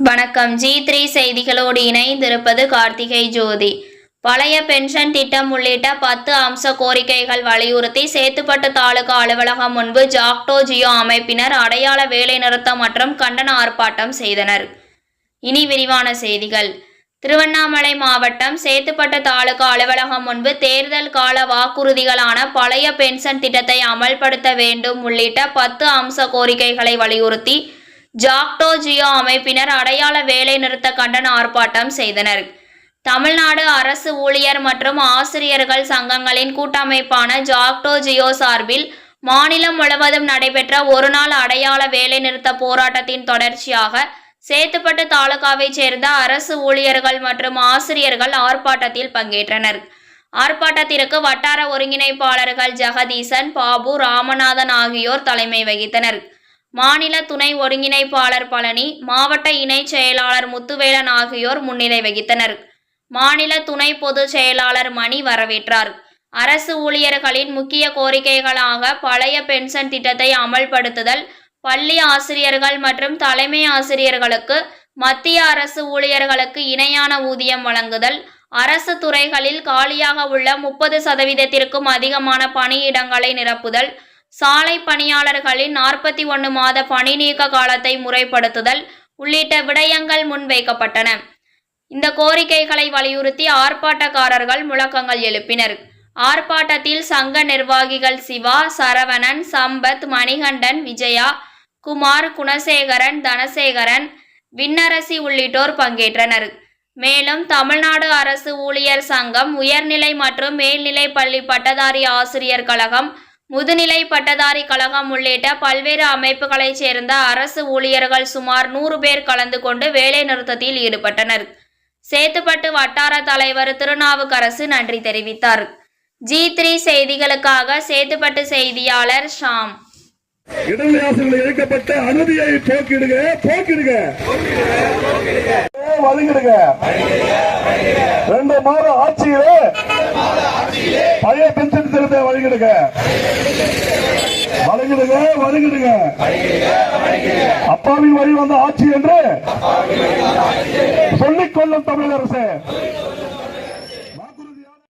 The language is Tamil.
வணக்கம். G3 செய்திகளோடு இணைந்திருப்பது கார்த்திகை ஜோதி. பழைய பென்ஷன் திட்டம் உள்ளிட்ட 10 அம்ச கோரிக்கைகள் வலியுறுத்தி சேத்துப்பட்டு தாலுகா அலுவலகம் முன்பு ஜாக்டோ ஜியோ அமைப்பினர் அடையாள வேலைநிறுத்தம் மற்றும் கண்டன ஆர்ப்பாட்டம் செய்தனர். இனி விரிவான செய்திகள். திருவண்ணாமலை மாவட்டம் சேத்துப்பட்டு தாலுகா அலுவலகம் முன்பு தேர்தல் கால வாக்குறுதிகளான பழைய பென்ஷன் திட்டத்தை அமல்படுத்த வேண்டும் உள்ளிட்ட 10 அம்ச கோரிக்கைகளை வலியுறுத்தி ஜாக்டோ ஜியோ அமைப்பினர் அடையாள வேலை நிறுத்த கண்டன ஆர்ப்பாட்டம் செய்தனர். தமிழ்நாடு அரசு ஊழியர் மற்றும் ஆசிரியர்கள் சங்கங்களின் கூட்டமைப்பான ஜாக்டோ ஜியோ சார்பில் மாநிலம் முழுவதும் நடைபெற்ற ஒருநாள் அடையாள வேலை நிறுத்த போராட்டத்தின் தொடர்ச்சியாக சேத்துப்பட்டு தாலுகாவைச் சேர்ந்த அரசு ஊழியர்கள் மற்றும் ஆசிரியர்கள் ஆர்ப்பாட்டத்தில் பங்கேற்றனர். ஆர்ப்பாட்டத்திற்கு வட்டார ஒருங்கிணைப்பாளர்கள் ஜெகதீசன், பாபு, ராமநாதன் ஆகியோர் தலைமை வகித்தனர். மாநில துணை ஒருங்கிணைப்பாளர் பழனி, மாவட்ட இணை செயலாளர் முத்துவேலன் ஆகியோர் முன்னிலை வகித்தனர். மாநில துணை பொதுச் செயலாளர் மணி வரவேற்றார். அரசு ஊழியர்களின் முக்கிய கோரிக்கைகளாக பழைய பென்ஷன் திட்டத்தை அமல்படுத்துதல், பள்ளி ஆசிரியர்கள் மற்றும் தலைமை ஆசிரியர்களுக்கு மத்திய அரசு ஊழியர்களுக்கு இணையான ஊதியம் வழங்குதல், அரசு துறைகளில் காலியாக உள்ள 30% அதிகமான பணியிடங்களை நிரப்புதல், சாலை பணியாளர்களின் 41 மாத பணி நீக்க காலத்தை முறைப்படுத்துதல் உள்ளிட்ட விடயங்கள் முன்வைக்கப்பட்டன. இந்த கோரிக்கைகளை வலியுறுத்தி ஆர்ப்பாட்டக்காரர்கள் முழக்கங்கள் எழுப்பினர். ஆர்ப்பாட்டத்தில் சங்க நிர்வாகிகள் சிவா, சரவணன், சம்பத், மணிகண்டன், விஜயா, குமார், குணசேகரன், தனசேகரன், விண்ணரசி உள்ளிட்டோர் பங்கேற்றனர். மேலும் தமிழ்நாடு அரசு ஊழியர் சங்கம், உயர்நிலை மற்றும் மேல்நிலை பள்ளி பட்டதாரி ஆசிரியர் கழகம், முதுநிலை பட்டதாரி கழகம் உள்ளிட்ட பல்வேறு அமைப்புகளைச் சேர்ந்த அரசு ஊழியர்கள் சுமார் 100 பேர் கலந்து கொண்டு வேலை நிறுத்தத்தில் ஈடுபட்டனர். சேத்துப்பட்டு வட்டார தலைவர் திருநாவுக்கரசு நன்றி தெரிவித்தார். G3 செய்திகளுக்காக சேத்துப்பட்டு செய்தியாளர் ஷாம். இடைநிலையாசிரியர்கள் இழைக்கப்பட்ட அநீதியை போக்கிடுக, போக்கிடுக, வழங்கிடுக. 2 மாத ஆட்சியிலே பழைய பென்ஷன் திட்டத்தை வழங்கிடுக, வழங்கிடுக, வழங்கிடுக. அப்பாவின் வழி வந்த ஆட்சி என்று சொல்லிக் கொள்ளும் தமிழக அரசு